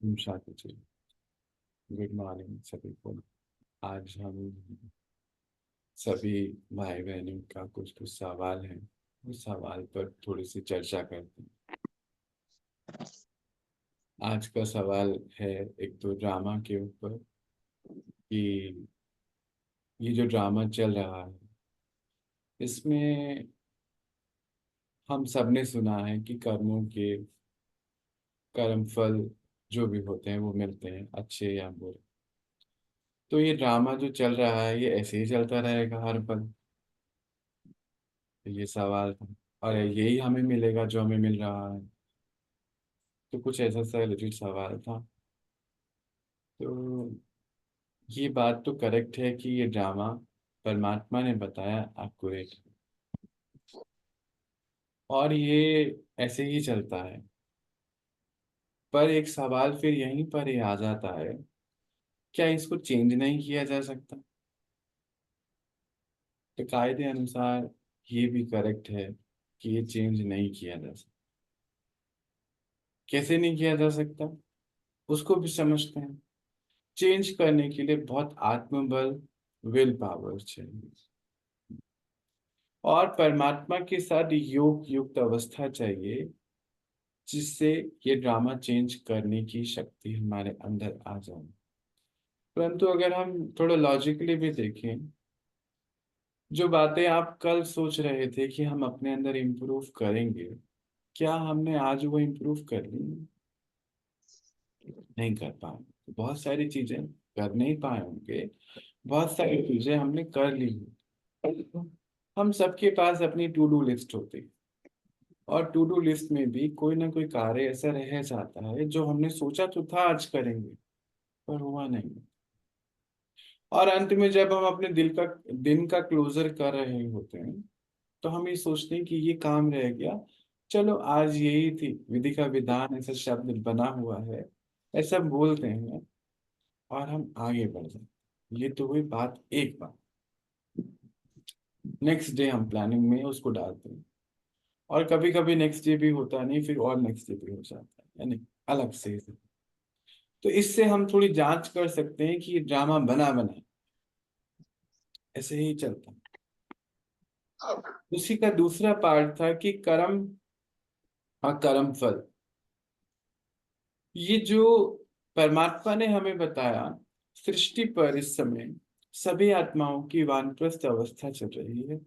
शांति जी। Good morning सभी को। आज हम सभी भाई बहनों का कुछ कुछ सवाल है, उस सवाल पर थोड़ी सी चर्चा करते हैं। आज का सवाल है एक तो ड्रामा के ऊपर कि ये जो ड्रामा चल रहा है इसमें हम सबने सुना है कि कर्मों के कर्म फल जो भी होते हैं वो मिलते हैं, अच्छे या बुरे। तो ये ड्रामा जो चल रहा है ये ऐसे ही चलता रहेगा हर पल? तो ये सवाल था। और यही हमें मिलेगा जो हमें मिल रहा है? तो कुछ ऐसा सा रिलेटेड सवाल था। तो ये बात तो करेक्ट है कि ये ड्रामा परमात्मा ने बताया एक्यूरेट, और ये ऐसे ही चलता है। पर एक सवाल फिर यहीं पर ही आ जाता है, क्या इसको चेंज नहीं किया जा सकता? तो कायदे अनुसार ये भी करेक्ट है कि ये चेंज नहीं किया जा सकता। कैसे नहीं किया जा सकता उसको भी समझते हैं। चेंज करने के लिए बहुत आत्मबल, विल पावर चाहिए, और परमात्मा के साथ योग युक्त अवस्था चाहिए, जिससे ये ड्रामा चेंज करने की शक्ति हमारे अंदर आ जाए। परंतु अगर हम थोड़ा लॉजिकली भी देखें, जो बातें आप कल सोच रहे थे कि हम अपने अंदर इम्प्रूव करेंगे, क्या हमने आज वो इम्प्रूव कर ली? नहीं कर पाए। बहुत सारी चीजें कर नहीं पाए होंगे, बहुत सारी चीजें हमने कर ली होंगी। हम सबके पास अपनी टू डू लिस्ट होती है, और टू डू लिस्ट में भी कोई ना कोई कार्य ऐसा रह जाता है जो हमने सोचा तो था आज करेंगे, पर हुआ नहीं। और अंत में जब हम अपने दिन का क्लोजर कर रहे होते हैं, तो हम ये सोचते हैं कि ये काम रह गया, चलो आज यही थी विधि का विधान, ऐसा शब्द बना हुआ है, ऐसा बोलते हैं और हम आगे बढ़ जाते हैं। ये तो हुई बात, एक बात। नेक्स्ट डे हम प्लानिंग में उसको डालते हैं, और कभी कभी नेक्स्ट डे भी होता नहीं, फिर और नेक्स्ट डे भी हो जाता है, यानी अलग से। तो इससे हम थोड़ी जांच कर सकते हैं कि ये ड्रामा बना बना है, ऐसे ही चलता है। उसी का दूसरा पार्ट था कि कर्म और कर्म फल। ये जो परमात्मा ने हमें बताया, सृष्टि पर इस समय सभी आत्माओं की वानप्रस्थ अवस्था चल रही है,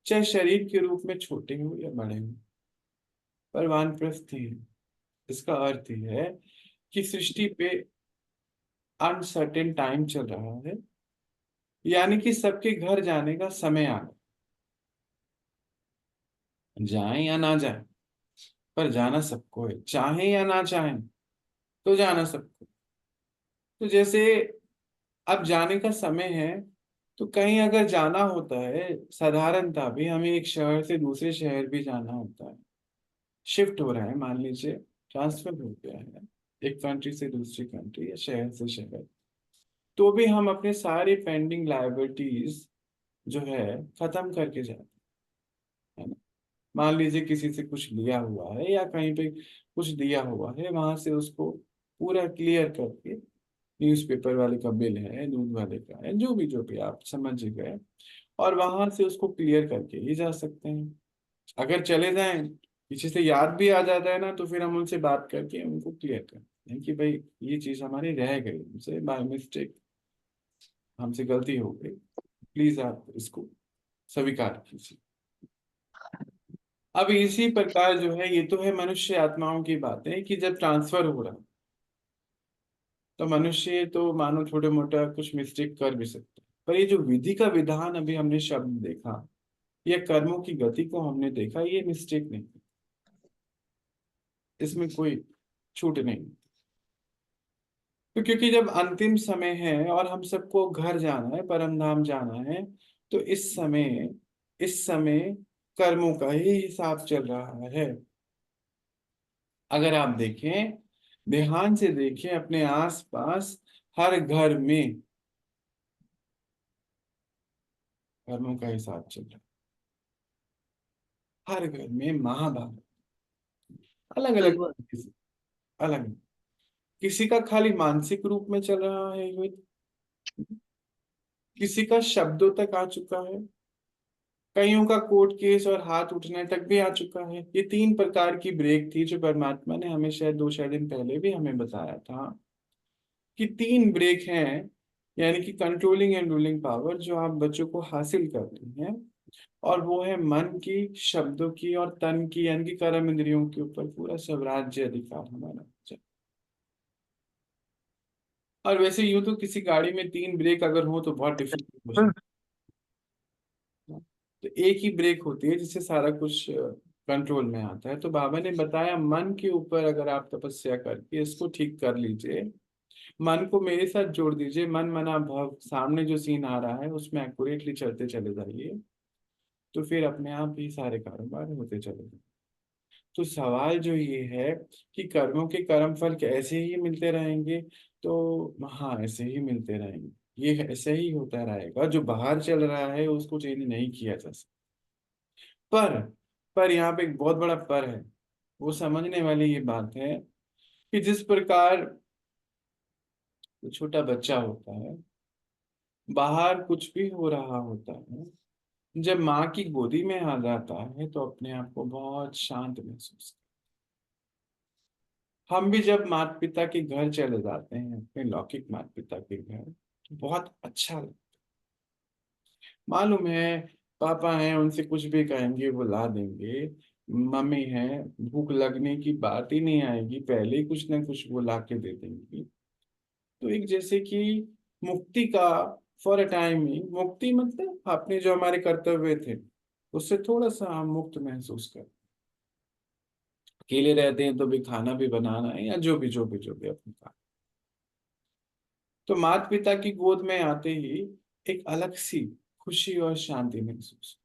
चाहे शरीर के रूप में छोटे हो या बड़े हो, पर वानप्रस्थ ही है। इसका अर्थ ही है कि सृष्टि पे अनसर्टेन टाइम चल रहा है, यानी कि सबके घर जाने का समय आ गया। जाए या ना जाए, पर जाना सबको है, चाहे या ना चाहे, तो जाना सबको। तो जैसे अब जाने का समय है, तो कहीं अगर जाना होता है, साधारणतः भी हमें एक शहर से दूसरे शहर भी जाना होता है, शिफ्ट हो रहा है, मान लीजिए ट्रांसफर हो गया है एक कंट्री से दूसरी कंट्री या शहर से शहर, तो भी हम अपने सारे पेंडिंग लायबिलिटीज जो है खत्म करके जाते हैं, है ना। मान लीजिए किसी से कुछ लिया हुआ है या कहीं पे कुछ दिया हुआ है, वहां से उसको पूरा क्लियर करके, न्यूज़पेपर वाले का बिल है, दूध वाले का है, जो भी आप समझ गए, और वहां से उसको क्लियर करके ही जा सकते हैं। अगर चले जाएं, पीछे से याद भी आ जाता है ना, तो फिर हम उनसे बात करके उनको क्लियर करते हैं कि भाई ये चीज हमारी रह गई, हमसे बाय मिस्टेक, हमसे गलती हो गई, प्लीज आप इसको स्वीकार कीजिए। अब इसी प्रकार जो है, ये तो है मनुष्य आत्माओं की बातें कि जब ट्रांसफर हो रहा है, तो मनुष्य तो मानो छोटे मोटा कुछ मिस्टेक कर भी सकते हैं, पर ये जो विधि का विधान अभी हमने शब्द देखा, या कर्मों की गति को हमने देखा, ये मिस्टेक नहीं, इसमें कोई छूट नहीं। तो क्योंकि जब अंतिम समय है और हम सबको घर जाना है, परम धाम जाना है, तो इस समय कर्मों का ही हिसाब चल रहा है। अगर आप देखें, ध्यान से देखें अपने आसपास, हर घर में कर्मों का हिसाब चल रहा है, हर घर में महाभारत, अलग अलग बिल्कुल। अलग। किसी का खाली मानसिक रूप में चल रहा है युद्ध, किसी का शब्दों तक आ चुका है, कईयों का कोर्ट केस और हाथ उठने तक भी आ चुका है। ये 3 प्रकार की ब्रेक थी जो परमात्मा ने हमें शायद 2 दिन पहले भी हमें बताया था कि 3 ब्रेक हैं, यानी कि कंट्रोलिंग एंड रूलिंग पावर जो आप बच्चों को हासिल करनी है। और वो है मन की, शब्दों की और तन की, यानी कि कर्म इंद्रियों के ऊपर पूरा स्वराज्य अधिकार हमारा। और वैसे यूं तो किसी गाड़ी में 3 ब्रेक अगर हो तो बहुत डिफिकल्ट हो हम्म। जाता है। तो एक ही ब्रेक होती है जिससे सारा कुछ कंट्रोल में आता है। तो बाबा ने बताया मन के ऊपर अगर आप तपस्या करके इसको ठीक कर लीजिए, मन को मेरे साथ जोड़ दीजिए, मन मना भव, सामने जो सीन आ रहा है उसमें एक्यूरेटली चलते चले जाइए, तो फिर अपने आप ही सारे कारोबार होते चले जाएंगे। तो सवाल जो ये है कि कर्मों के कर्म फल ऐसे ही मिलते रहेंगे, तो हाँ ऐसे ही मिलते रहेंगे, ये ऐसे ही होता रहेगा। जो बाहर चल रहा है उसको चेंज नहीं किया जा सकता। पर पर यहाँ पे एक बहुत बड़ा पर है। वो समझने वाली ये बात है कि जिस प्रकार छोटा बच्चा होता है, बाहर कुछ भी हो रहा होता है, जब माँ की गोदी में आ जाता है तो अपने आप को बहुत शांत महसूस। हम भी जब माता पिता के घर चले जाते हैं, अपने लौकिक माता पिता के घर, तो बहुत अच्छा लगता है। मालूम है पापा हैं, उनसे कुछ भी कहेंगे वो ला देंगे। मम्मी है, भूख लगने की बात ही नहीं आएगी, पहले ही कुछ ना कुछ वो ला के दे देंगी। तो एक जैसे कि मुक्ति का, फॉर अ टाइमिंग मुक्ति मतलब अपने जो हमारे कर्तव्य थे उससे थोड़ा सा हम मुक्त महसूस कर। अकेले रहते हैं तो भी खाना भी बनाना है या जो भी अपने काम। तो माता पिता की गोद में आते ही एक अलग सी खुशी और शांति महसूस।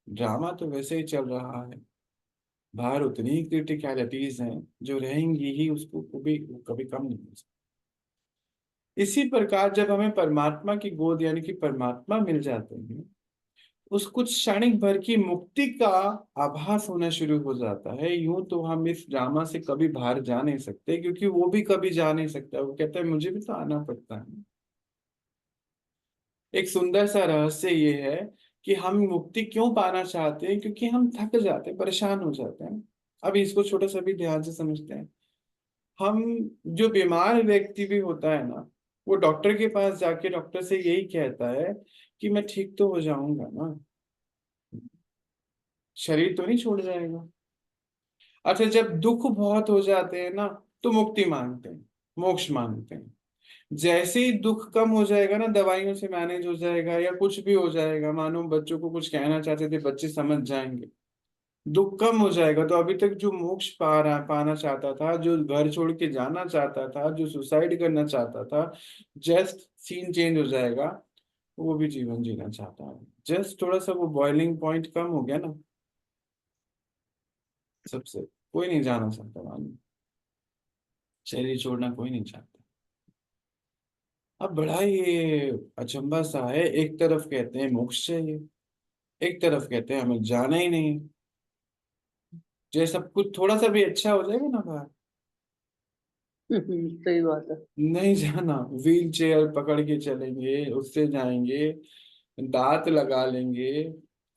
ड्रामा तो वैसे ही चल रहा है, बाहर उतनी ही क्रिटिकलिटीज हैं जो रहेंगी ही, उसको कभी कभी कम नहीं हो सकती। इसी प्रकार जब हमें परमात्मा की गोद यानी कि परमात्मा मिल जाते हैं, उस कुछ क्षणिक भर की मुक्ति का आभास होना शुरू हो जाता है। यूं तो हम इस ड्रामा से कभी बाहर जा नहीं सकते, क्योंकि वो भी कभी जा नहीं सकता, वो कहता है मुझे भी तो आना पड़ता है। एक सुंदर सा रहस्य ये है कि हम मुक्ति क्यों पाना चाहते हैं, क्योंकि हम थक जाते हैं, परेशान हो जाते हैं। अब इसको छोटा सा भी ध्यान से समझते हैं। हम, जो बीमार व्यक्ति भी होता है ना, वो डॉक्टर के पास जाके डॉक्टर से यही कहता है कि मैं ठीक तो हो जाऊंगा ना, शरीर तो नहीं छोड़ जाएगा। अच्छा, जब दुख बहुत हो जाते हैं ना, तो मुक्ति मांगते हैं, मोक्ष मांगते हैं। जैसे ही दुख कम हो जाएगा ना, दवाइयों से मैनेज हो जाएगा या कुछ भी हो जाएगा, मानो बच्चों को कुछ कहना चाहते थे, बच्चे समझ जाएंगे, दुख कम हो जाएगा, तो अभी तक जो मोक्ष पाना चाहता था, जो घर छोड़ के जाना चाहता था, जो सुसाइड करना चाहता था, जस्ट सीन चेंज हो जाएगा, वो भी जीवन जीना चाहता है। जस्ट थोड़ा सा वो बॉइलिंग पॉइंट कम हो गया ना, सबसे कोई नहीं जाना चाहता मालूम, शरीर छोड़ना कोई नहीं चाहता। अब बड़ा ये अचंभा सा है, एक तरफ कहते हैं मोक्ष चाहिए, एक तरफ कहते हैं हमें जाना ही नहीं। जो सब कुछ थोड़ा सा भी अच्छा हो जाएगा ना बाहर, सही बात है। नहीं जाना, व्हील चेयर पकड़ के चलेंगे, उससे जाएंगे, दांत लगा लेंगे,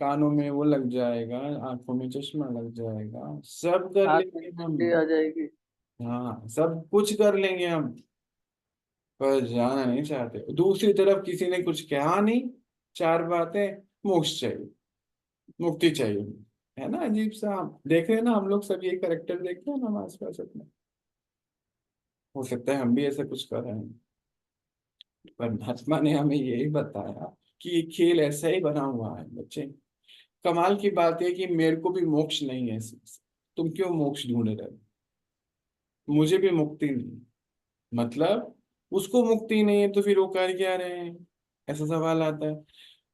कानों में वो लग जाएगा, आंखों में चश्मा लग जाएगा, सब कर हाथ में लेंगे हम। चुटकी आ जाएगी। हाँ सब कुछ कर लेंगे हम, पर जाना नहीं चाहते। दूसरी तरफ किसी ने कुछ कहा नहीं, 4 बातें, मोक्ष चाहिए, मुक्ति चाहिए, है ना। अजीब सा हम देख रहे हैं ना, हम लोग सब ये करेक्टर देखते हैं ना हमारे आसपास अपने। हो सकता है हम भी ऐसा कुछ कर रहे हैं, पर महात्मा ने हमें यही बताया कि ये खेल ऐसा ही बना हुआ है बच्चे। कमाल की बात है कि मेरे को भी मोक्ष नहीं है इसमें से। तुम क्यों मोक्ष ढूंढ रहे हो? मुझे भी मुक्ति नहीं, मतलब उसको मुक्ति नहीं है तो फिर वो कर क्या रहे हैं, ऐसा सवाल आता है।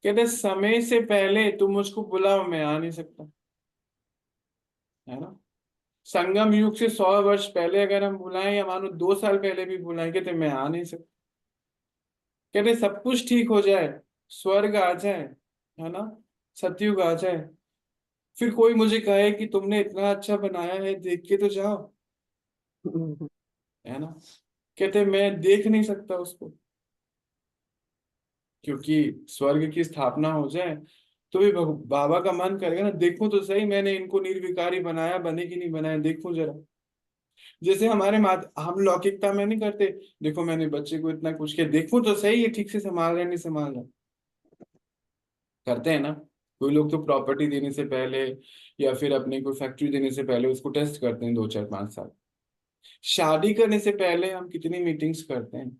कहते समय से पहले तुम मुझको बुलाओ, मैं आ नहीं सकता, है ना। संगम युग से 100 वर्ष पहले अगर हम बुलाएं, या मानो 2 साल पहले भी बुलाएं, कहते मैं आ नहीं सकता। कहते सब कुछ ठीक हो जाए, स्वर्ग आ जाए, है ना, सतयुग आ जाए, फिर कोई मुझे कहे कि तुमने इतना अच्छा बनाया है, देख के तो जाओ। है ना। कहते मैं देख नहीं सकता उसको, क्योंकि स्वर्ग की स्थापना हो जाए तो भी बाबा का मन करेगा ना, देखूं तो सही मैंने इनको निर्विकारी बनाया, बने कि नहीं बनाया, देखूं जरा। जैसे हमारे मात हम लौकिकता में नहीं करते, देखो मैंने बच्चे को इतना कुछ किया, देखूं तो सही ये ठीक से संभाल रहे नहीं संभाल रहे, करते हैं ना। कोई लोग तो प्रॉपर्टी देने से पहले या फिर अपने को फैक्ट्री देने से पहले उसको टेस्ट करते हैं 2 4 5 साल। शादी करने से पहले हम कितनी मीटिंग्स करते हैं।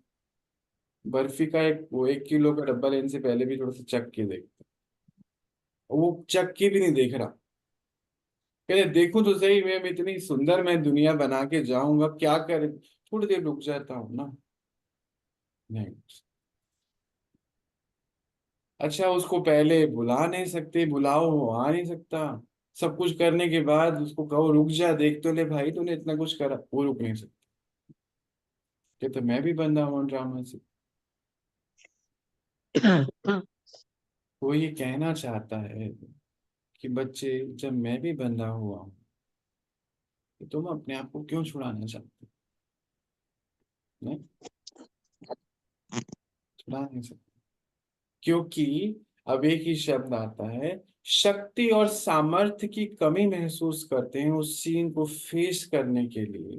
बर्फी का एक वो 1 किलो का डब्बा लेने से पहले भी थोड़ा सा चख के देखते हैं, वो चख के भी नहीं देख रहा, कहते देखूं तो सही मैं इतनी सुंदर मैं दुनिया बना के जाऊंगा, क्या करे, थोड़ी देर रुक जाता हूँ ना। नहीं। अच्छा उसको पहले बुला नहीं सकते, बुलाओ वो आ नहीं सकता, सब कुछ करने के बाद उसको कहो रुक जा देख तो ले भाई तूने इतना कुछ करा, वो रुक नहीं सकता, कहते मैं भी बंधा हूँ ड्रामा से। वो ये कहना चाहता है कि बच्चे जब मैं भी बंधा हुआ हूँ तो तुम अपने आप को क्यों छुड़ाना चाहते हो? नहीं, छुड़ा नहीं सकते, क्योंकि अब एक ही शब्द आता है, शक्ति और सामर्थ्य की कमी महसूस करते हैं उस सीन को फेस करने के लिए,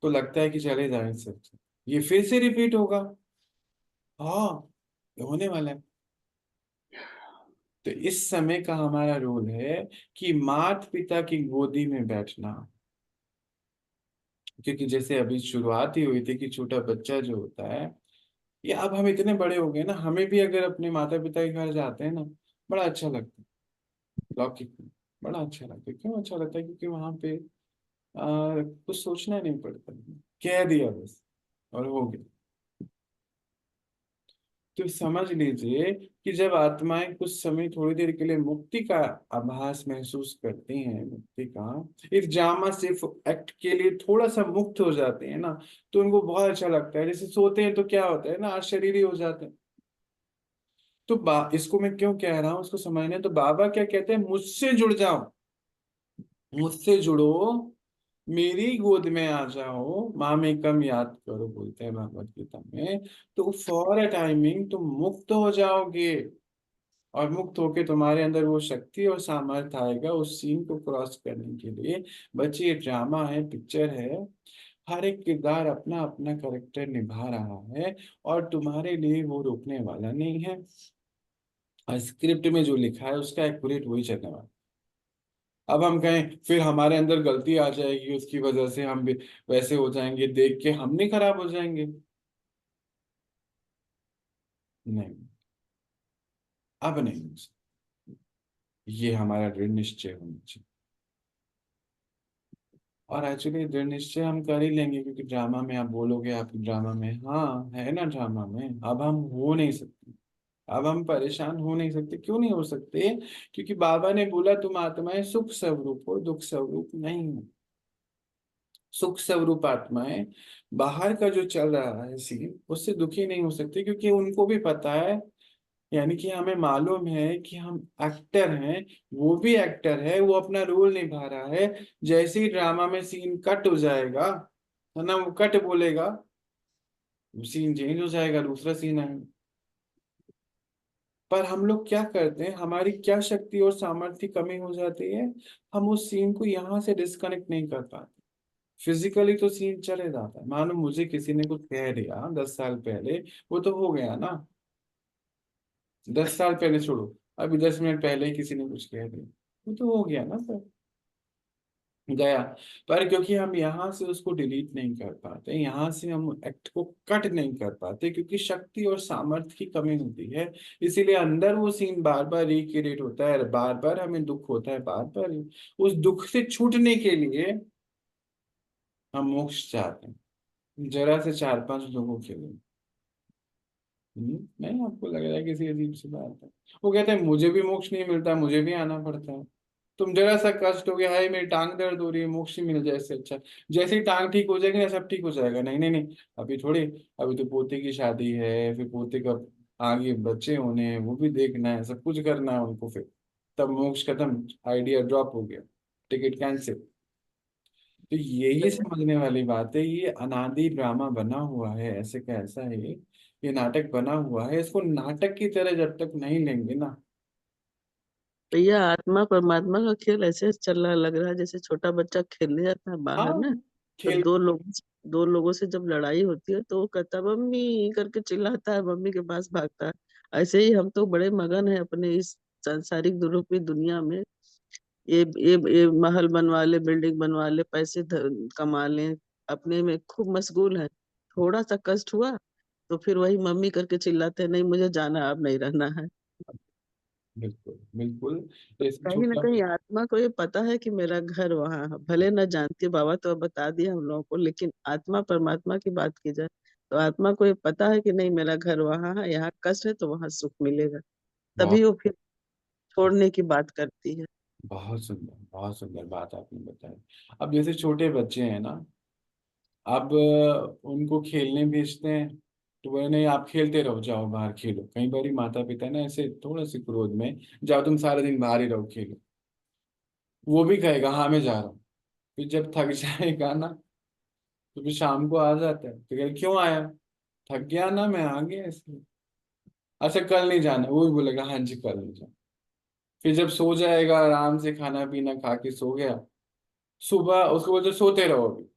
तो लगता है कि चले जाए सर, ये फिर से रिपीट होगा। हाँ, ये होने वाला है। तो इस समय का हमारा रोल है कि माता पिता की गोदी में बैठना, क्योंकि जैसे अभी शुरुआत ही हुई थी कि छोटा बच्चा जो होता है, या अब हम इतने बड़े हो गए ना, हमें भी अगर अपने माता पिता के घर जाते हैं ना, बड़ा अच्छा लगता है। लौकिक में बड़ा अच्छा लगता है, क्यों अच्छा लगता है, क्योंकि वहां पे कुछ सोचना नहीं पड़ता, कह दिया बस और हो गया। तो समझ लीजिए कि जब आत्माएं कुछ समय थोड़ी देर के लिए मुक्ति का आभास महसूस करती हैं, मुक्ति का इस ड्रामा सिर्फ एक्ट के लिए थोड़ा सा मुक्त हो जाते हैं ना, तो उनको बहुत अच्छा लगता है। जैसे सोते हैं तो क्या होता है ना, आज शरीर ही हो जाते हैं। तो इसको मैं क्यों कह रहा हूँ उसको समझने, तो बाबा क्या कहते हैं, मुझसे जुड़ जाओ, मुझसे जुड़ो, मेरी गोद में आ जाओ, माँ में कम याद करो बोलते हैं भगवत गीता में। तो फॉर अ टाइमिंग तुम मुक्त हो जाओगे, और मुक्त होके तुम्हारे अंदर वो शक्ति और सामर्थ्य आएगा उस सीन को क्रॉस करने के लिए। बच्चे ये ड्रामा है, पिक्चर है, हर एक किरदार अपना अपना करेक्टर निभा रहा है, और तुम्हारे लिए वो रोकने वाला नहीं है। और स्क्रिप्ट में जो लिखा है उसका एक्यूरेट वही चलने वाला। अब हम कहें फिर हमारे अंदर गलती आ जाएगी उसकी वजह से हम भी वैसे हो जाएंगे, देख के हम नहीं खराब हो जाएंगे। नहीं, अब नहीं हो सकता। ये हमारा दृढ़ निश्चय होना चाहिए, और एक्चुअली दृढ़ निश्चय हम कर ही लेंगे, क्योंकि ड्रामा में आप बोलोगे, आप ड्रामा में हाँ है ना, ड्रामा में अब हम हो नहीं सकते, अब हम परेशान हो नहीं सकते। क्यों नहीं हो सकते, क्योंकि बाबा ने बोला तुम आत्माएं सुख स्वरूप हो, दुख स्वरूप नहीं हो। सुख स्वरूप आत्माएं बाहर का जो चल रहा है सीन उससे दुखी नहीं हो सकते, क्योंकि उनको भी पता है, यानी कि हमें मालूम है कि हम एक्टर हैं, वो भी एक्टर है, वो अपना रोल निभा रहा है। जैसे ही ड्रामा में सीन कट हो जाएगा, है ना, वो कट बोलेगा, सीन चेंज हो जाएगा, दूसरा सीन आएगा। पर हम लोग क्या करते हैं, हमारी क्या शक्ति और सामर्थ्य की कमी हो जाती है, हम उस सीन को यहाँ से डिस्कनेक्ट नहीं कर पाते। फिजिकली तो सीन चले जाता है, मानो मुझे किसी ने कुछ कह दिया 10 साल पहले, वो तो हो गया ना। 10 साल पहले छोड़ो, अभी 10 मिनट पहले ही किसी ने कुछ कह दिया, वो तो हो गया ना सर, गया। पर क्योंकि हम यहाँ से उसको डिलीट नहीं कर पाते, यहाँ से हम एक्ट को कट नहीं कर पाते, क्योंकि शक्ति और सामर्थ्य की कमी होती है, इसीलिए अंदर वो सीन बार बार रिक्रिएट होता है, बार बार हमें दुख होता है, बार बार उस दुख से छूटने के लिए हम मोक्ष चाहते हैं, जरा से 4 5 लोगों के लिए। नहीं, आपको लग रहा है किसी अजीब सी बात है। वो कहते हैं मुझे भी मोक्ष नहीं मिलता, मुझे भी आना पड़ता है। तुम जरा सा कष्ट हो गया, हाय मेरी टांग दर्द हो रही है, मोक्ष ही मिल जाए इससे अच्छा। जैसे ही टांग ठीक हो जाएगी ना, सब ठीक हो जाएगा, नहीं नहीं नहीं, अभी थोड़ी, अभी तो पोते की शादी है, फिर पोते का आगे बच्चे होने हैं, वो भी देखना है, सब कुछ करना है उनको, फिर तब मोक्ष खत्म, आइडिया ड्रॉप हो गया। Ticket cancel. तो यही समझने वाली बात है, ये अनादि ड्रामा बना हुआ है, ऐसे का ऐसा है ये नाटक बना हुआ है, इसको नाटक की तरह जब तक नहीं लेंगे ना। भैया आत्मा परमात्मा का खेल ऐसे चल रहा लग रहा है जैसे छोटा बच्चा खेलने जाता है बाहर हाँ ना, तो खेल। दो लोगों से जब लड़ाई होती है तो वो कहता है मम्मी करके चिल्लाता है, मम्मी के पास भागता है। ऐसे ही हम तो बड़े मगन है अपने इस सांसारिक दुरूपी दुनिया में। ये महल बनवा ले, बिल्डिंग बनवा ले, पैसे कमा ले, अपने में खूब मशगूल है। थोड़ा सा कष्ट हुआ तो फिर वही मम्मी करके चिल्लाते हैं, नहीं मुझे जाना, अब नहीं रहना है। बिल्कुल बिल्कुल। तो इसमें कहीं ना छोटा। कहीं आत्मा को ये पता है कि मेरा घर वहां है, भले न जानती, बाबा तो अब बता दिया हम लोगों को, लेकिन आत्मा परमात्मा की बात की जाए तो आत्मा को ये पता है कि नहीं मेरा घर वहां है, यहाँ कष्ट है तो वहां सुख मिलेगा। बहुत तभी वो फिर छोड़ने की बात करती है। बहुत सुंदर बात आपने बताई। अब जैसे छोटे बच्चे हैं ना, अब उनको खेलने भेजते हैं, तो बोले नहीं आप खेलते रहो, जाओ बाहर खेलो। कई बार माता पिता ना ऐसे थोड़ा से क्रोध में, जाओ तुम सारा दिन बाहर ही रहो खेलो। वो भी कहेगा हाँ मैं जा रहा हूँ। फिर जब थक जाएगा ना, तो फिर शाम को आ जाता है, तो कहे क्यों आया, थक गया ना, मैं आ गया इसलिए। अच्छा कल नहीं जाना, वो भी बोलेगा हाँ जी कल नहीं जाना। फिर जब सो जाएगा आराम से, खाना पीना खा के सो गया, सुबह उसको बोलते सोते रहो अभी।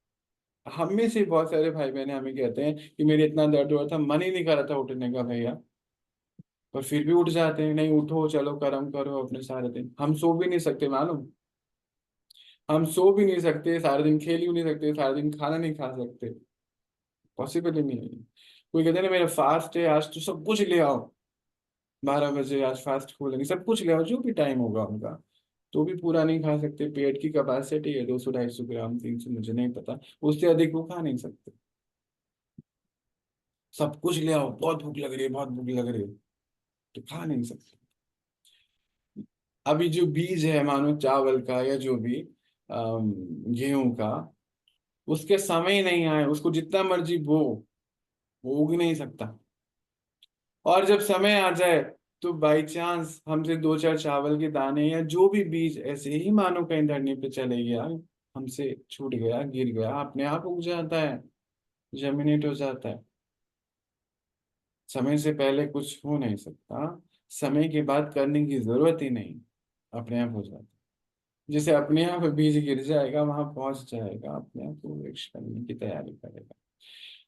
हम में से बहुत सारे भाई बहन हमें कहते हैं कि मेरे इतना दर्द हो रहा था, मन ही नहीं कर रहा था उठने का भैया, पर फिर भी उठ जाते हैं, नहीं उठो चलो कर्म करो अपने सारे दिन। हम सो भी नहीं सकते मालूम, हम सो भी नहीं सकते सारे दिन, खेल ही नहीं सकते सारे दिन, खाना नहीं खा सकते, पॉसिबल ही नहीं है। कोई कहते हैं ना मेरा फास्ट है आज, तो सब कुछ ले आओ, 12 बजे आज फास्ट खोलेंगे, सब कुछ ले आओ जो भी टाइम होगा उनका, तो भी पूरा नहीं खा सकते। पेट की कैपेसिटी है 200 250 ग्राम, 300, मुझे नहीं पता, उससे अधिक वो खा नहीं सकते। सब कुछ ले आओ, बहुत भूख लग रही है बहुत भूख लग रही है, तो खा नहीं सकते। अभी जो बीज है मानो चावल का या जो भी गेहूं का, उसके समय नहीं आए, उसको जितना मर्जी वो उग नहीं सकता। और जब समय आ जाए, तो बाई चांस हमसे दो चार चावल के दाने या जो भी बीज ऐसे ही मानो कहीं धरने पे चले गया, हमसे छूट गया गिर गया, अपने आप उग जाता है, जर्मिनेट हो जाता है। समय से पहले कुछ हो नहीं सकता, समय के बाद करने की जरूरत ही नहीं, अपने आप हो जाता है। जैसे अपने आप बीज गिर जाएगा वहां पहुंच जाएगा, अपने आप वो वृक्ष करने की तैयारी करेगा।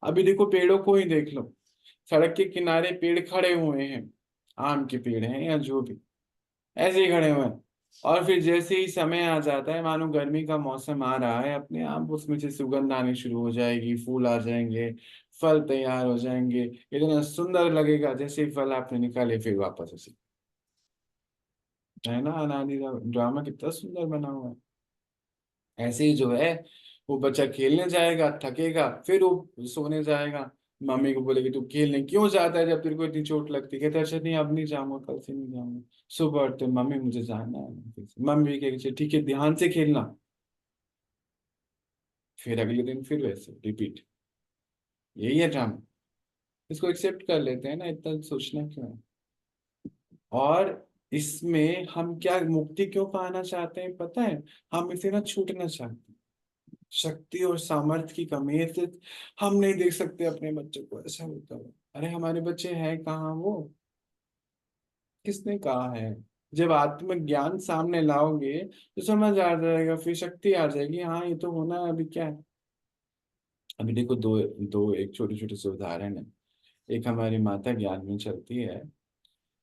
अभी देखो पेड़ों को ही देख लो, सड़क के किनारे पेड़ खड़े हुए हैं, आम के पेड़ हैं या जो भी, ऐसे ही खड़े हुए हैं। और फिर जैसे ही समय आ जाता है, मानो गर्मी का मौसम आ रहा है, अपने आप उसमें से सुगंध आनी शुरू हो जाएगी, फूल आ जाएंगे, फल तैयार हो जाएंगे, इतना सुंदर लगेगा। जैसे ही फल आपने निकाले फिर वापस उसी, है ना अनादि ड्रामा कितना सुंदर बना हुआ है। ऐसे ही जो है, वो बच्चा खेलने जाएगा, थकेगा, फिर वो सोने जाएगा। मम्मी को बोलेगी तू खेलने क्यों जाता है जब तेरे को इतनी चोट लगती है, कहता है अच्छा नहीं अब नहीं जाऊंगा, कल से नहीं जाऊंगा। सुबह उठते मम्मी मुझे जाना है, फिर से मम्मी भी कहेगी ठीक है ध्यान से खेलना। फिर अगले दिन फिर वैसे रिपीट, यही है ड्रामा। इसको एक्सेप्ट कर लेते हैं ना, इतना सोचना क्यों है। और इसमें हम क्या मुक्ति क्यों पाना चाहते हैं पता है, हम इसे ना छूटना चाहते हैं। शक्ति और सामर्थ्य की कमी है, सिर्फ हम नहीं देख सकते अपने बच्चों को ऐसा होता है। अरे हमारे बच्चे हैं कहाँ वो, किसने कहा है। जब आत्मज्ञान सामने लाओगे तो समझ आ जाएगा, फिर शक्ति आ जाएगी, हाँ ये तो होना है, अभी क्या है। अभी देखो दो दो एक छोटे छोटे से उदाहरण है। एक हमारी माता ज्ञान में चलती है,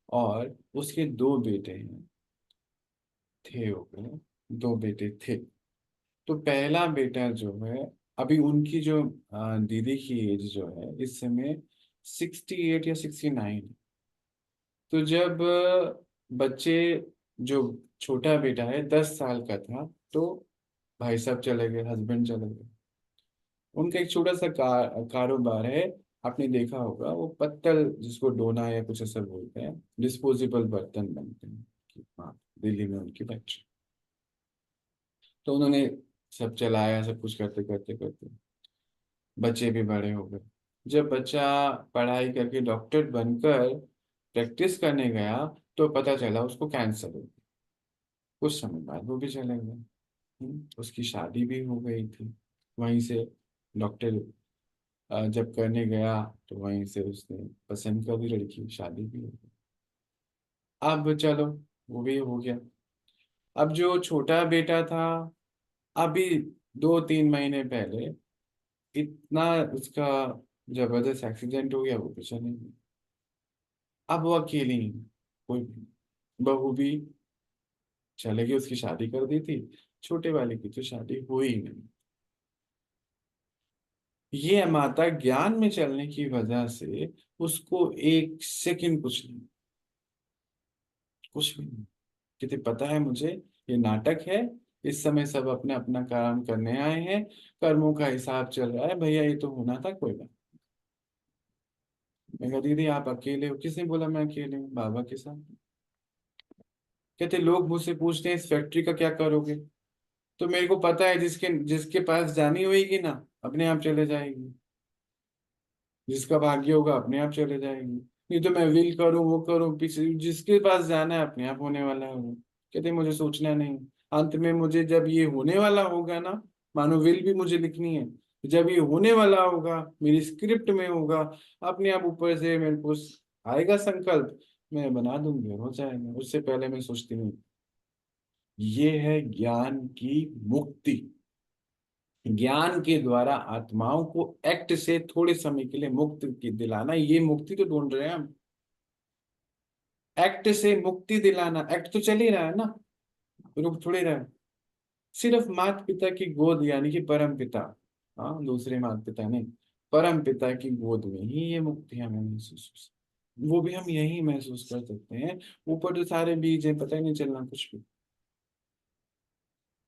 और उसके दो बेटे हैं, थे हो गए, दो बेटे थे। तो पहला बेटा जो है, अभी उनकी जो दीदी की एज जो है इस समय 68 या 69। तो जब बच्चे, जो छोटा बेटा है 10 साल का था, तो भाई साहब चले गए, हस्बैंड चले गए। उनका एक छोटा सा कारोबार है, आपने देखा होगा वो पत्तल जिसको डोना या कुछ ऐसा बोलते हैं, डिस्पोजेबल बर्तन बनते हैं। हाँ, दिल्ली में उनके बच्चे, तो उन्होंने सब चलाया, सब कुछ करते करते करते बच्चे भी बड़े हो गए। जब बच्चा पढ़ाई करके डॉक्टर बनकर प्रैक्टिस करने गया, तो पता चला उसको कैंसर हो गया। कुछ समय बाद वो भी चले गए। उसकी शादी भी हो गई थी वहीं से। डॉक्टर जब करने गया तो वहीं से उसने पसंद कर दी लड़की, शादी भी हो गई। अब चलो, वो भी हो गया। अब जो छोटा बेटा था, अभी 2-3 महीने पहले इतना उसका जबरदस्त एक्सीडेंट हो गया, वो भी चले गए। अब वो अकेली है, कोई बहू भी चले गई, उसकी शादी कर दी थी, छोटे वाले की तो शादी हुई ही नहीं। ये माता ज्ञान में चलने की वजह से उसको एक सेकंड कुछ नहीं, कुछ भी नहीं। कितने पता है मुझे, ये नाटक है, इस समय सब अपने अपना काम करने आए हैं, कर्मों का हिसाब चल रहा है, भैया ये तो होना था, कोई बात। मैं कहा दीदी आप अकेले हो, किसने बोला मैं अकेले हूँ, बाबा के साथ। कहते लोग मुझसे पूछते हैं इस फैक्ट्री का क्या करोगे, तो मेरे को पता है जिसके जिसके पास जानी होगी ना, अपने आप चले जाएगी। जिसका भाग्य होगा अपने आप चले जाएगी। नहीं तो मैं विल करूं वो करूं, पीछे जिसके पास जाना है अपने आप होने वाला है वो। कहते मुझे सोचना नहीं। अंत में मुझे जब ये होने वाला होगा ना, मानो विल भी मुझे लिखनी है, जब ये होने वाला होगा मेरी स्क्रिप्ट में होगा, अपने आप ऊपर से मेरे को आएगा संकल्प, मैं बना दूंगी और हो जाएगा, उससे पहले मैं सोचती नहीं। ये है ज्ञान की मुक्ति। ज्ञान के द्वारा आत्माओं को एक्ट से थोड़े समय के लिए मुक्त की दिलाना, ये मुक्ति तो ढूंढ रहे हैं हम। एक्ट से मुक्ति दिलाना, एक्ट तो चल ही रहा है ना, रुक थोड़ी रहा है। सिर्फ माता पिता की गोद यानी कि परम पिता, हाँ दूसरे माता पिता नहीं, परम पिता की गोद में ही ये मुक्ति हमें महसूस हो सकती। वो भी हम यही महसूस कर सकते हैं। ऊपर तो सारे बीज है, पता ही नहीं चलना कुछ भी।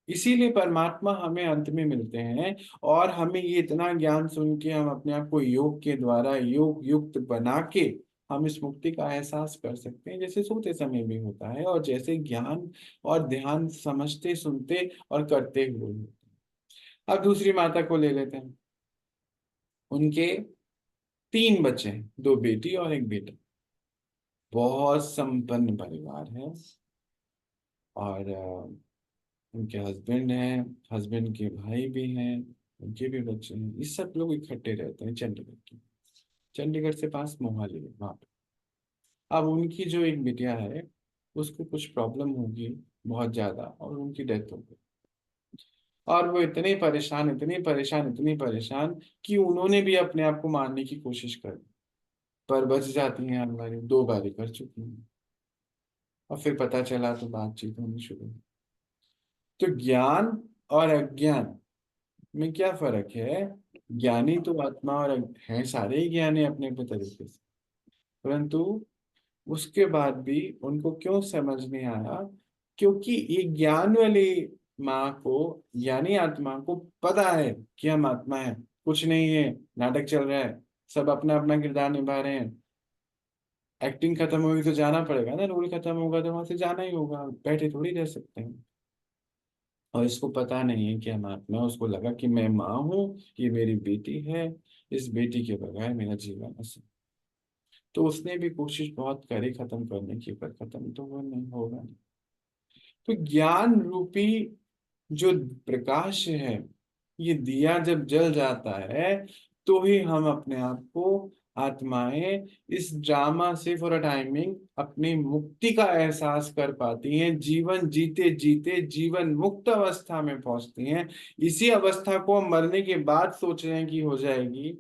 इसीलिए परमात्मा हमें अंत में मिलते हैं। और हमें ये इतना ज्ञान सुन के हम अपने आप को योग के द्वारा योग युक्त बना के हम इस मुक्ति का एहसास कर सकते हैं, जैसे सोते समय भी होता है और जैसे ज्ञान और ध्यान समझते सुनते और करते हुए होते हैं। अब दूसरी माता को ले लेते हैं। उनके 3 बच्चे हैं, 2 बेटी और 1 बेटा। बहुत संपन्न परिवार है। और उनके हस्बैंड हैं, हस्बैंड के भाई भी हैं, उनके भी बच्चे हैं, ये सब लोग इकट्ठे रहते हैं चंडीगढ़ की, चंडीगढ़ से पास मोहाली है वहाँ पे। अब उनकी जो एक बिटिया है, उसको कुछ प्रॉब्लम होगी बहुत ज्यादा, और उनकी डेथ हो गई। और वो इतने परेशान, इतने परेशान, इतने परेशान कि उन्होंने भी अपने आप को मारने की कोशिश कर, पर बच जाती हैं हमारी, 2 बारी कर चुकी हैं। और फिर पता चला तो बातचीत होनी शुरू हुई। तो ज्ञान और अज्ञान में क्या फर्क है? ज्ञानी तो आत्मा और है, सारे ही ज्ञानी अपने अपने तरीके से, परंतु उसके बाद भी उनको क्यों समझ नहीं आया? क्योंकि ये ज्ञान वाली माँ को, ज्ञानी आत्मा को पता है कि हम आत्मा है, कुछ नहीं है, नाटक चल रहा है, सब अपना अपना किरदार निभा रहे हैं। एक्टिंग खत्म होगी तो जाना पड़ेगा ना, रोल खत्म होगा तो वहां से जाना ही होगा, बैठे थोड़ी रह सकते हैं। और इसको पता नहीं है कि हम आत्मा, उसको लगा कि मैं माँ हूँ, ये मेरी बेटी है, इस बेटी के बगैर मेरा जीवन असंभव। तो उसने भी कोशिश बहुत करी खत्म करने की, पर खत्म तो वो नहीं होगा नहीं। तो ज्ञान रूपी जो प्रकाश है, ये दिया जब जल जाता है, तो ही हम अपने आप को आत्माएं इस ड्रामा से फॉर अ टाइमिंग अपनी मुक्ति का एहसास कर पाती हैं, जीवन जीते जीते जीवन मुक्त अवस्था में पहुंचती हैं। इसी अवस्था को हम मरने के बाद सोच रहे हैं कि हो जाएगी,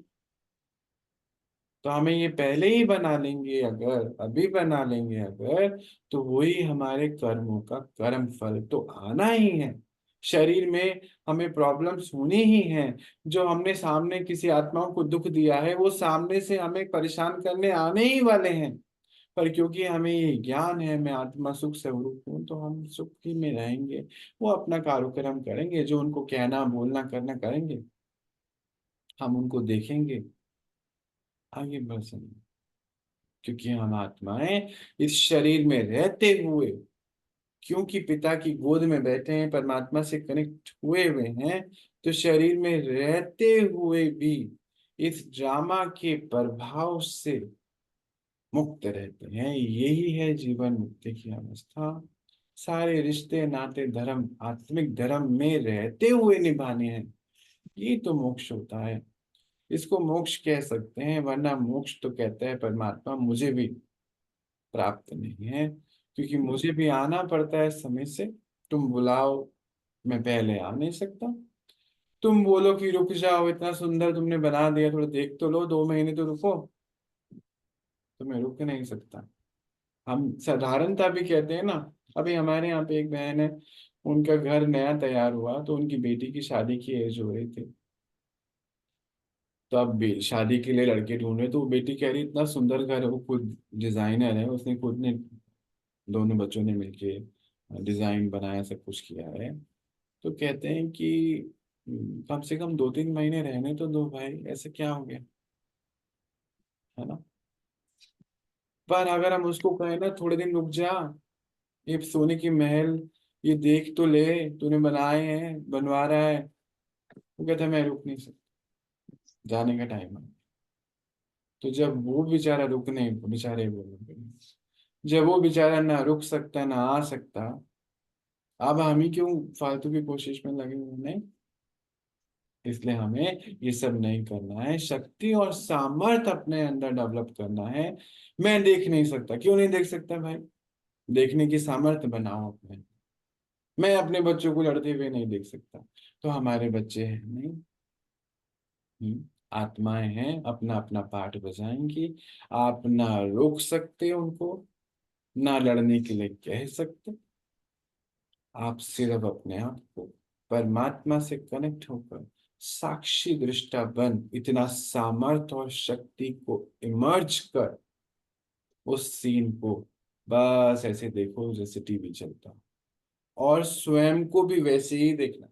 तो हमें ये पहले ही बना लेंगे, अगर अभी बना लेंगे अगर, तो वही हमारे कर्मों का कर्म फल तो आना ही है। शरीर में हमें प्रॉब्लम्स होनी ही हैं। जो हमने सामने किसी आत्माओं को दुख दिया है, वो सामने से हमें परेशान करने आने ही वाले हैं। पर क्योंकि हमें ये ज्ञान है मैं आत्मा सुख स्वरूप हूँ, तो हम सुख ही में रहेंगे। वो अपना कार्यक्रम करेंगे, जो उनको कहना बोलना करना करेंगे, हम उनको देखेंगे, आगे बढ़ सकेंगे। क्योंकि हम आत्माएं इस शरीर में रहते हुए, क्योंकि पिता की गोद में बैठे हैं, परमात्मा से कनेक्ट हुए हुए हैं, तो शरीर में रहते हुए भी इस ड्रामा के प्रभाव से मुक्त रहते हैं। यही है जीवन मुक्ति की अवस्था। सारे रिश्ते नाते धर्म आत्मिक धर्म में रहते हुए निभाने हैं। ये तो मोक्ष होता है। इसको मोक्ष कह सकते हैं, वरना मोक्ष तो कहता है परमात्मा मुझे भी प्राप्त नहीं है, क्योंकि मुझे भी आना पड़ता है समय से। तुम बुलाओ, मैं पहले आ नहीं सकता। तुम बोलो कि रुक जाओ, इतना सुंदर तुमने बना दिया, थोड़ा देख तो लो, 2 महीने तो रुको, तो मैं रुक नहीं सकता। हम साधारणता भी कहते हैं ना। अभी हमारे यहाँ पे एक बहन है, उनका घर नया तैयार हुआ, तो उनकी बेटी की शादी की एज हो रही थी। तो अब शादी के लिए लड़के ढूंढ रहे, तो वो बेटी कह रही इतना सुंदर घर है, वो खुद डिजाइनर है, उसने खुद ने, दोनों बच्चों ने मिलके डिजाइन बनाया, सब कुछ किया है। तो कहते हैं कि कम से कम 2-3 महीने रहने तो दो भाई, ऐसे क्या हो गया, है ना। पर अगर हम उसको कहें ना थोड़े दिन रुक जा, ये सोने की महल ये देख तो ले, तूने बनाए हैं, बनवा रहा है, वो कहता है मैं रुक नहीं सकता, जाने का टाइम है। तो जब वो बेचारा रुक नहीं, बेचारे बोल, जब वो बेचारा ना रुक सकता ना आ सकता, अब हम ही क्यों फालतू की कोशिश में लगे हुए, नहीं। इसलिए हमें ये सब नहीं करना है, शक्ति और सामर्थ्य अपने अंदर डेवलप करना है। मैं देख नहीं सकता, क्यों नहीं देख सकता भाई, देखने की सामर्थ्य बनाओ अपने। मैं अपने बच्चों को लड़ते हुए नहीं देख सकता, तो हमारे बच्चे हैं नहीं, आत्माएं हैं, अपना अपना पार्ट बजाएंगी। आप ना रोक सकते उनको, ना लड़ने के लिए कह सकते। आप सिर्फ अपने आप को परमात्मा से कनेक्ट होकर साक्षी दृष्टा बन इतना सामर्थ और शक्ति को इमर्ज कर उस सीन को बस ऐसे देखो जैसे टीवी चलता, और स्वयं को भी वैसे ही देखना।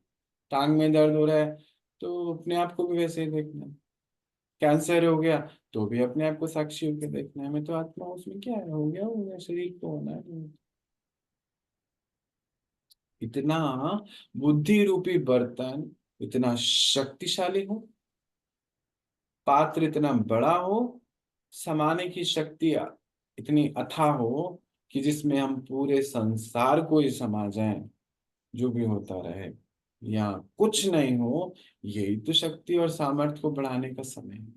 टांग में दर्द हो रहा है तो अपने आप को भी वैसे ही देखना। कैंसर हो गया तो भी अपने आप को साक्षी होकर देखना है, मैं तो आत्मा, उसमें क्या है, हो गया, शरीर तो होना है। इतना बुद्धि रूपी बर्तन इतना शक्तिशाली हो, पात्र इतना बड़ा हो, समाने की शक्ति इतनी अथाह हो कि जिसमें हम पूरे संसार को ही समा जाएं, जो भी होता रहे या कुछ नहीं हो। यही तो शक्ति और सामर्थ्य को बढ़ाने का समय है।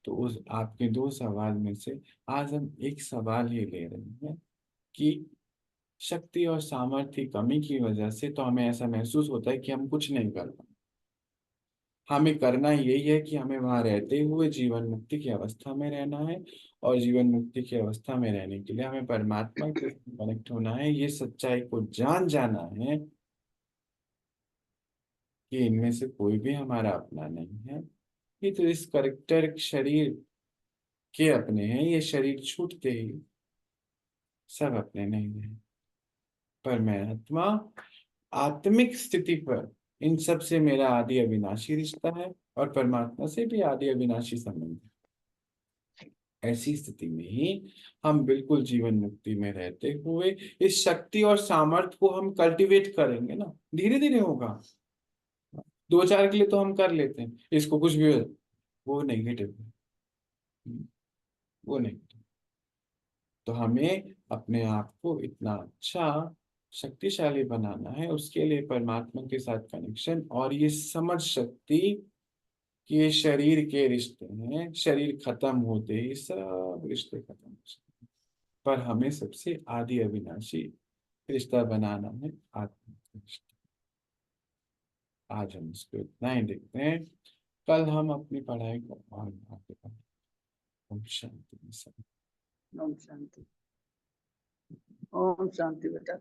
तो उस आपके 2 सवाल में से आज हम एक सवाल ही ले रहे हैं कि शक्ति और सामर्थ्य की कमी की वजह से तो हमें ऐसा महसूस होता है कि हम कुछ नहीं कर पाए। हमें करना यही है कि हमें वहां रहते हुए जीवन मुक्ति की अवस्था में रहना है, और जीवन मुक्ति की अवस्था में रहने के लिए हमें परमात्मा के कनेक्ट होना है, ये सच्चाई को जान जाना है कि इनमें से कोई भी हमारा अपना नहीं है। ये तो इस करेक्टर शरीर के अपने हैं, ये शरीर छूटते ही सब अपने नहीं है। पर मैं आत्मा, आत्मिक स्थिति पर इन सब से मेरा आदि अविनाशी रिश्ता है, और परमात्मा से भी आदि अविनाशी संबंध है। ऐसी स्थिति में ही हम बिल्कुल जीवन मुक्ति में रहते हुए इस शक्ति और सामर्थ्य को हम कल्टीवेट करेंगे ना, धीरे धीरे होगा। 2-4 के लिए तो हम कर लेते हैं, इसको कुछ भी हो, वो नेगेटिव है। वो नेगेटिव। तो हमें अपने आप को इतना अच्छा शक्तिशाली बनाना है, उसके लिए परमात्मा के साथ कनेक्शन और ये समझ शक्ति कि ये शरीर के रिश्ते हैं, शरीर खत्म होते ही सब रिश्ते खत्म हो जाते हैं। पर हमें सबसे आदि अविनाशी रिश्ता बनाना है, आत्मा का रिश्ता। आज हम इसको इतना ही देखते हैं, कल हम अपनी पढ़ाई को और आगे बढ़ाएं। ओम शांति। ओम शांति। ओम शांति बेटा।